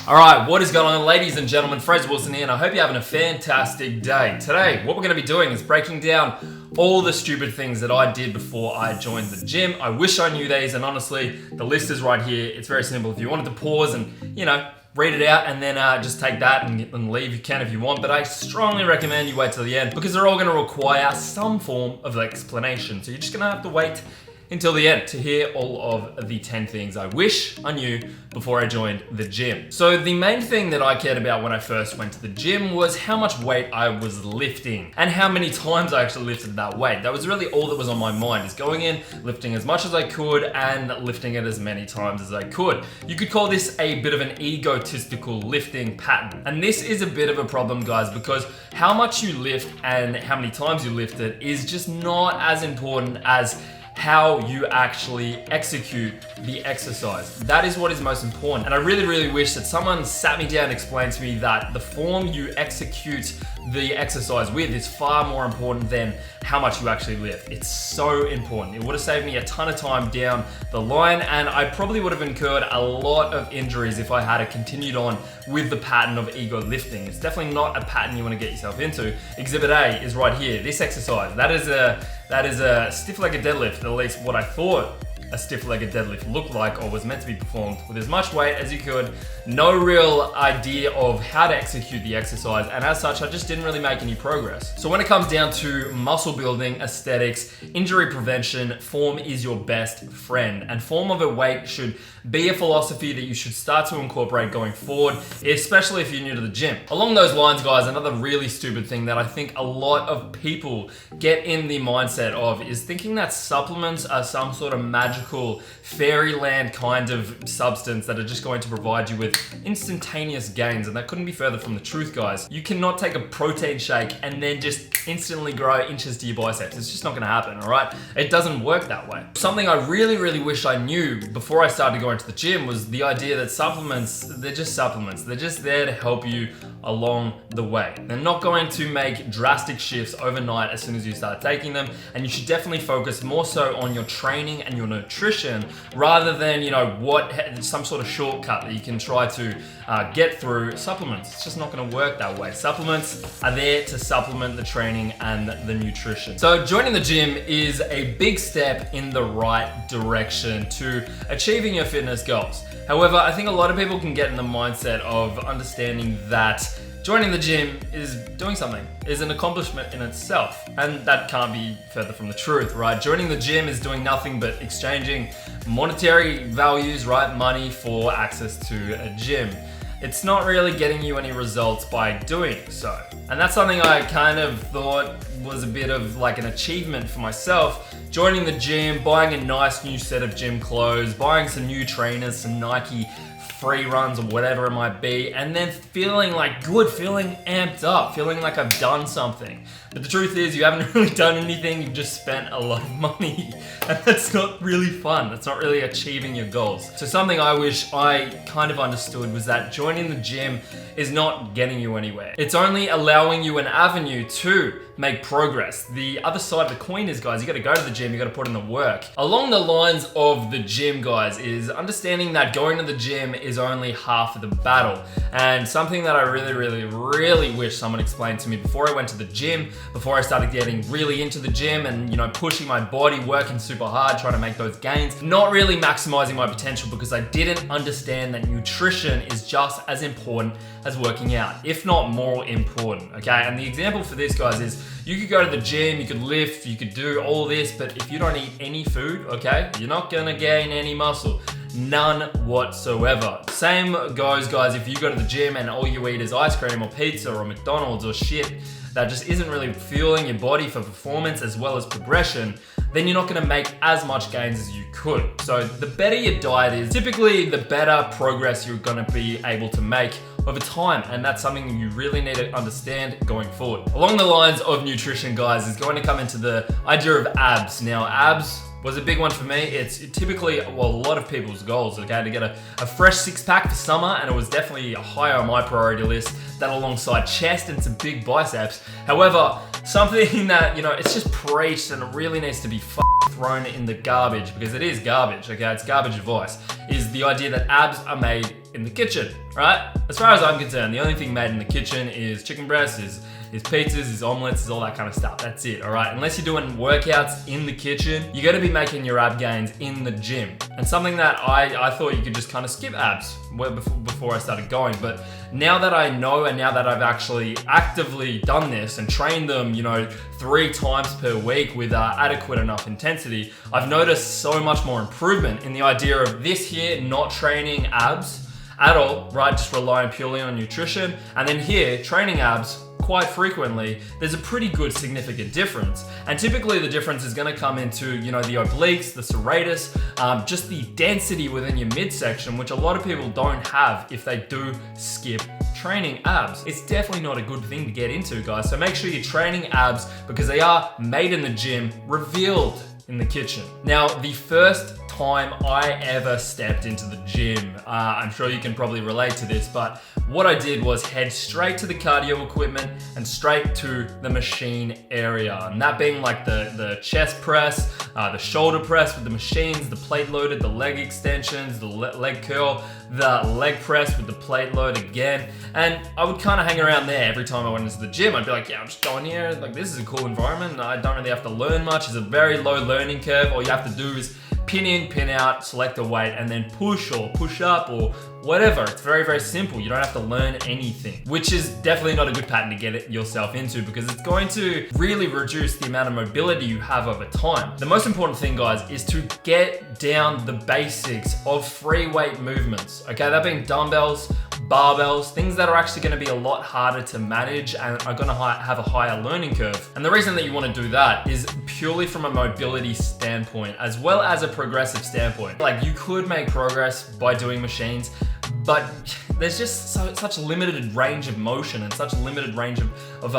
Alright, what is going on, ladies and gentlemen? Fraser Wilson here, and I hope you're having a fantastic day. Today, what we're going to be doing is breaking down all the stupid things that I did before I joined the gym. I wish I knew these, and honestly, the list is right here. It's very simple. If you wanted to pause and, read it out and then just take that and leave, you can if you want, but I strongly recommend you wait till the end because they're all going to require some form of explanation. So you're just going to have to wait until the end to hear all of the 10 things I wish I knew before I joined the gym. So the main thing that I cared about when I first went to the gym was how much weight I was lifting and how many times I actually lifted that weight. That was really all that was on my mind, is going in, lifting as much as I could and lifting it as many times as I could. You could call this a bit of an egotistical lifting pattern. And this is a bit of a problem, guys, because how much you lift and how many times you lift it is just not as important as how you actually execute the exercise. That is what is most important. And I really, really wish that someone sat me down and explained to me that the form you execute the exercise with is far more important than how much you actually lift. It's so important. It would have saved me a ton of time down the line, and I probably would have incurred a lot of injuries if I had continued on with the pattern of ego lifting. It's definitely not a pattern you want to get yourself into. Exhibit A is right here. This exercise, that is a stiff-legged deadlift, at least what I thought a stiff-legged deadlift looked like or was meant to be performed, with as much weight as you could. No real idea of how to execute the exercise, and as such, I just didn't really make any progress. So when it comes down to muscle building, aesthetics, injury prevention, form is your best friend, and form over weight should be a philosophy that you should start to incorporate going forward, especially if you're new to the gym. Along those lines, guys, another really stupid thing that I think a lot of people get in the mindset of is thinking that supplements are some sort of magical fairyland kind of substance that are just going to provide you with instantaneous gains, and that couldn't be further from the truth, guys. You cannot take a protein shake and then just instantly grow inches to your biceps. It's just not gonna happen, all right? It doesn't work that way. Something I really, really wish I knew before I started going to the gym was the idea that supplements, they're just supplements. They're just there to help you along the way. They're not going to make drastic shifts overnight as soon as you start taking them, and you should definitely focus more so on your training and your nutrition rather than, some sort of shortcut that you can try to get through supplements. It's just not gonna work that way. Supplements are there to supplement the training and the nutrition. So joining the gym is a big step in the right direction to achieving your fitness goals. However, I think a lot of people can get in the mindset of understanding that joining the gym is doing something, is an accomplishment in itself, and that can't be further from the truth, right? Joining the gym is doing nothing but exchanging monetary values, right? Money for access to a gym. It's not really getting you any results by doing so. And that's something I kind of thought was a bit of like an achievement for myself. Joining the gym, buying a nice new set of gym clothes, buying some new trainers, some Nike free runs or whatever it might be, and then feeling like good, feeling amped up, feeling like I've done something. But the truth is, you haven't really done anything, you've just spent a lot of money, and that's not really fun. That's not really achieving your goals. So something I wish I kind of understood was that joining the gym is not getting you anywhere. It's only allowing you an avenue to make progress. The other side of the coin is, guys, you gotta go to the gym, you gotta put in the work. Along the lines of the gym, guys, is understanding that going to the gym is only half of the battle. And something that I really, really, really wish someone explained to me before I went to the gym, before I started getting really into the gym and, pushing my body, working super hard, trying to make those gains, not really maximizing my potential because I didn't understand that nutrition is just as important as working out, if not more important, okay? And the example for this, guys, is you could go to the gym, you could lift, you could do all this, but if you don't eat any food, okay, you're not gonna gain any muscle. None whatsoever. Same goes, guys, if you go to the gym and all you eat is ice cream or pizza or McDonald's or shit that just isn't really fueling your body for performance as well as progression, then you're not gonna make as much gains as you could. So the better your diet is, typically the better progress you're gonna be able to make over time, and that's something you really need to understand going forward. Along the lines of nutrition, guys, is going to come into the idea of abs. Now, abs was a big one for me. It's typically, a lot of people's goals, okay, to get a fresh six-pack for summer, and it was definitely higher on my priority list, that alongside chest and some big biceps. However, something that, it's just preached and it really needs to be thrown in the garbage, because it is garbage, okay, it's garbage advice, is the idea that abs are made in the kitchen, right? As far as I'm concerned, the only thing made in the kitchen is chicken breasts, is pizzas, is omelets, is all that kind of stuff. That's it, all right? Unless you're doing workouts in the kitchen, you gotta be making your ab gains in the gym. And something that I thought you could just kind of skip abs before I started going. But now that I know, and now that I've actually actively done this and trained them, 3 times per week with adequate enough intensity, I've noticed so much more improvement in the idea of this here, not training abs at all, right? Just relying purely on nutrition. And then here, training abs quite frequently, there's a pretty good significant difference. And typically the difference is gonna come into, the obliques, the serratus, just the density within your midsection, which a lot of people don't have if they do skip training abs. It's definitely not a good thing to get into, guys. So make sure you're training abs because they are made in the gym, revealed in the kitchen. Now, the first time I ever stepped into the gym, I'm sure you can probably relate to this, but what I did was head straight to the cardio equipment and straight to the machine area. And that being like the chest press, the shoulder press with the machines, the plate loaded, the leg extensions, the leg curl, the leg press with the plate load again. And I would kind of hang around there every time I went into the gym. I'd be like, yeah, I'm just going here. Like, this is a cool environment. I don't really have to learn much. It's a very low learning curve. All you have to do is pin in, pin out, select a weight, and then push or push up or whatever. It's very, very simple. You don't have to learn anything, which is definitely not a good pattern to get yourself into because it's going to really reduce the amount of mobility you have over time. The most important thing, guys, is to get down the basics of free weight movements. Okay, that being dumbbells, barbells, things that are actually gonna be a lot harder to manage and are gonna have a higher learning curve. And the reason that you wanna do that is purely from a mobility standpoint, as well as a progressive standpoint. Like, you could make progress by doing machines, but there's just such a limited range of motion and such a limited range of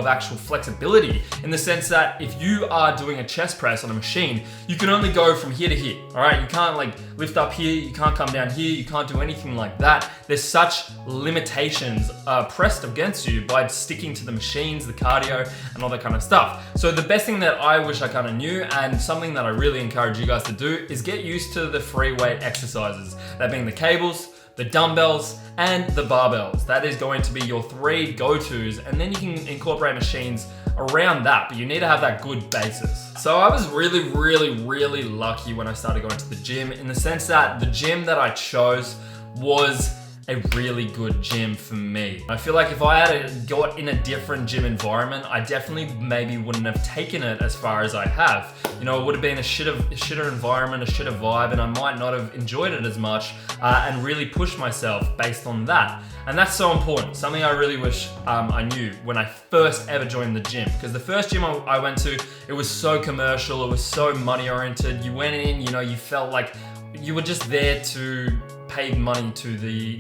actual flexibility, in the sense that if you are doing a chest press on a machine, you can only go from here to here, all right? You can't like lift up here, you can't come down here, you can't do anything like that. There's such limitations pressed against you by sticking to the machines, the cardio, and all that kind of stuff. So the best thing that I wish I kind of knew, and something that I really encourage you guys to do, is get used to the free weight exercises. That being the cables, the dumbbells, and the barbells. That is going to be your 3 go-tos, and then you can incorporate machines around that, but you need to have that good basis. So I was really, really, really lucky when I started going to the gym, in the sense that the gym that I chose was a really good gym for me. I feel like if I had got in a different gym environment, I definitely maybe wouldn't have taken it as far as I have. It would have been a shitter environment, a shitter vibe, and I might not have enjoyed it as much and really pushed myself based on that. And that's so important. Something I really wish I knew when I first ever joined the gym. Because the first gym I went to, it was so commercial, it was so money oriented. You went in, you felt like you were just there to pay money to the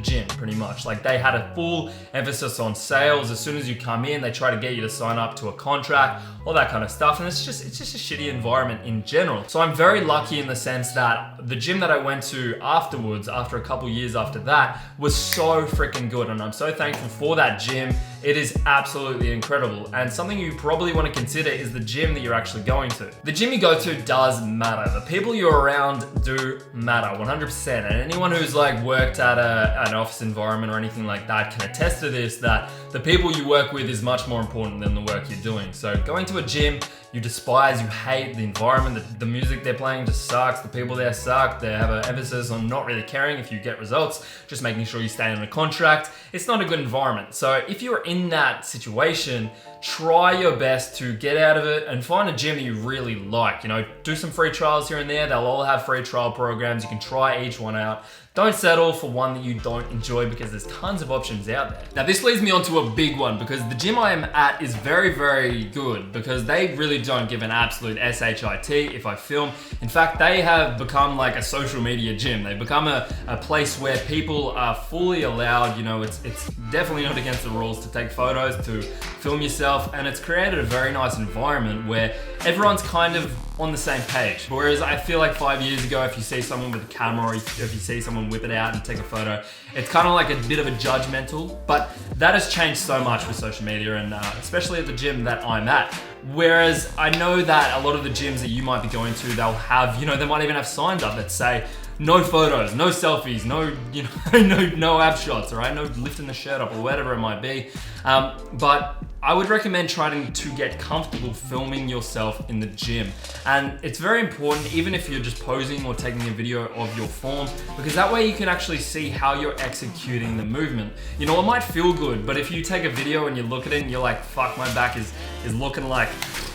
gym, pretty much. Like, they had a full emphasis on sales. As soon as you come in, they try to get you to sign up to a contract, all that kind of stuff. And it's just a shitty environment in general. So I'm very lucky in the sense that the gym that I went to afterwards, after a couple years after that, was so freaking good. And I'm so thankful for that gym. It is absolutely incredible. And something you probably want to consider is the gym that you're actually going to. The gym you go to does matter. The people you're around do matter, 100%. And anyone who's like worked at an office environment or anything like that can attest to this, that the people you work with is much more important than the work you're doing. So going to a gym you despise, you hate, the environment, the music they're playing just sucks, the people there suck, they have an emphasis on not really caring if you get results, just making sure you stay in a contract. It's not a good environment. So if you're in that situation, try your best to get out of it and find a gym that you really like. Do some free trials here and there. They'll all have free trial programs. You can try each one out. Don't settle for one that you don't enjoy, because there's tons of options out there. Now this leads me on to a big one, because the gym I am at is very, very good, because they really don't give an absolute shit if I film. In fact, they have become like a social media gym. They've become a place where people are fully allowed, it's definitely not against the rules to take photos, to film yourself, and it's created a very nice environment where everyone's kind of on the same page. Whereas I feel like 5 years ago, if you see someone with a camera or if you see someone whip it out and take a photo, it's kind of like a bit of a judgmental, but that has changed so much with social media, and especially at the gym that I'm at. Whereas I know that a lot of the gyms that you might be going to, they'll have, they might even have signs up that say, no photos, no selfies, no, you know, no ab shots, all right? No lifting the shirt up or whatever it might be. But I would recommend trying to get comfortable filming yourself in the gym. And it's very important, even if you're just posing or taking a video of your form, because that way you can actually see how you're executing the movement. You know, it might feel good, but if you take a video and you look at it and you're like, fuck, my back is looking like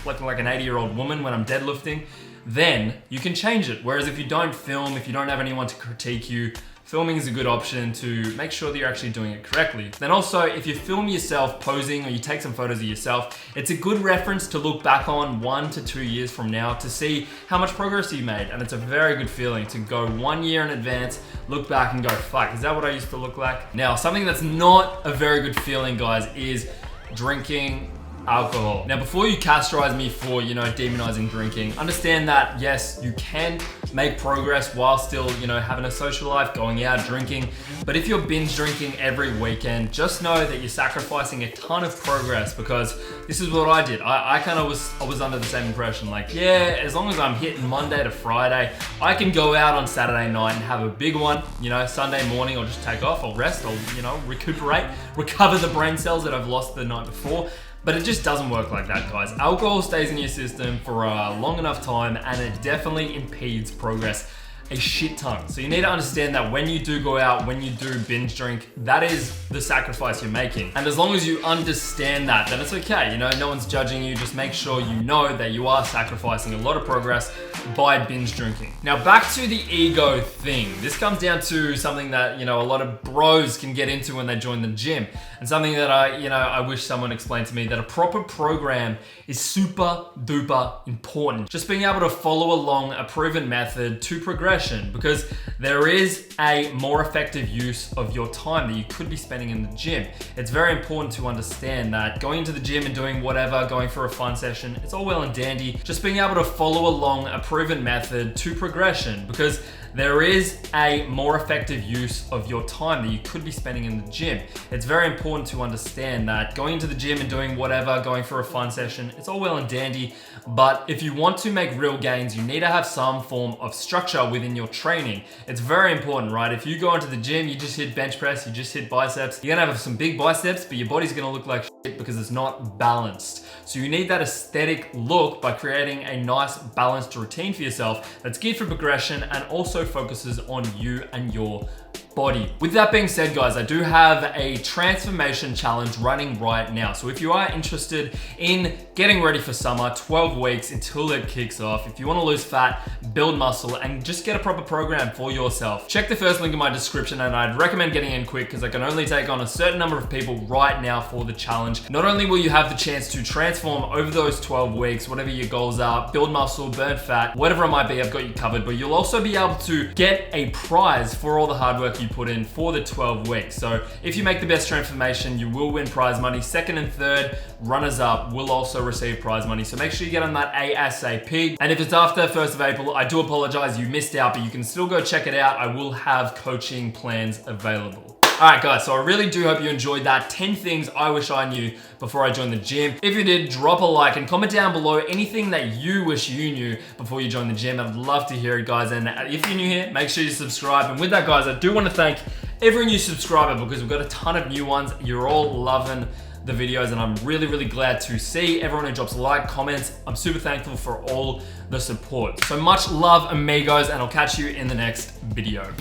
an 80-year-old woman when I'm deadlifting, then you can change it. Whereas if you don't film, if you don't have anyone to critique you, filming is a good option to make sure that you're actually doing it correctly. Then also, if you film yourself posing or you take some photos of yourself, it's a good reference to look back on 1 to 2 years from now to see how much progress you made. And it's a very good feeling to go 1 year in advance, look back and go, fuck, is that what I used to look like? Now, something that's not a very good feeling, guys, is drinking alcohol. Now, before you categorize me for, you know, demonizing drinking, understand that yes, you can make progress while still, you know, having a social life, going out, drinking. But if you're binge drinking every weekend, just know that you're sacrificing a ton of progress, because this is what I did. I was under the same impression, like, yeah, as long as I'm hitting Monday to Friday, I can go out on Saturday night and have a big one, you know, Sunday morning I'll just take off, I'll rest, I'll, you know, recuperate, recover the brain cells that I've lost the night before. But it just doesn't work like that, guys. Alcohol stays in your system for a long enough time, and it definitely impedes progress a shit ton. So you need to understand that when you do go out, when you do binge drink, that is the sacrifice you're making. And as long as you understand that, then it's okay. You know, no one's judging you. Just make sure you know that you are sacrificing a lot of progress by binge drinking. Now, back to the ego thing. This comes down to something that, you know, a lot of bros can get into when they join the gym. And something that I wish someone explained to me, that a proper program is super duper important. Just being able to follow along a proven method to progression, because there is a more effective use of your time that you could be spending in the gym. It's very important to understand that going into the gym and doing whatever, going for a fun session, it's all well and dandy. Just being able to follow along a proven method to progression, because there is a more effective use of your time that you could be spending in the gym. It's very important to understand that going into the gym and doing whatever, going for a fun session, it's all well and dandy, but if you want to make real gains, you need to have some form of structure within your training. It's very important, right? If you go into the gym, you just hit bench press, you just hit biceps, you're gonna have some big biceps, but your body's gonna look like shit because it's not balanced. So you need that aesthetic look by creating a nice balanced routine for yourself that's geared for progression and also focuses on you and your body. With that being said, guys, I do have a transformation challenge running right now. So if you are interested in getting ready for summer, 12 weeks until it kicks off, if you want to lose fat, build muscle, and just get a proper program for yourself, check the first link in my description, and I'd recommend getting in quick because I can only take on a certain number of people right now for the challenge. Not only will you have the chance to transform over those 12 weeks, whatever your goals are, build muscle, burn fat, whatever it might be, I've got you covered, but you'll also be able to get a prize for all the hard work you put in for the 12 weeks. So if you make the best transformation, you will win prize money. Second and third runners up will also receive prize money. So make sure you get on that ASAP. And if it's after 1st of April, I do apologize, you missed out, but you can still go check it out. I will have coaching plans available. All right, guys, so I really do hope you enjoyed that. 10 things I wish I knew before I joined the gym. If you did, drop a like and comment down below anything that you wish you knew before you joined the gym. I'd love to hear it, guys. And if you're new here, make sure you subscribe. And with that, guys, I do want to thank every new subscriber because we've got a ton of new ones. You're all loving the videos, and I'm really, really glad to see everyone who drops a like, comments. I'm super thankful for all the support. So much love, amigos, and I'll catch you in the next video.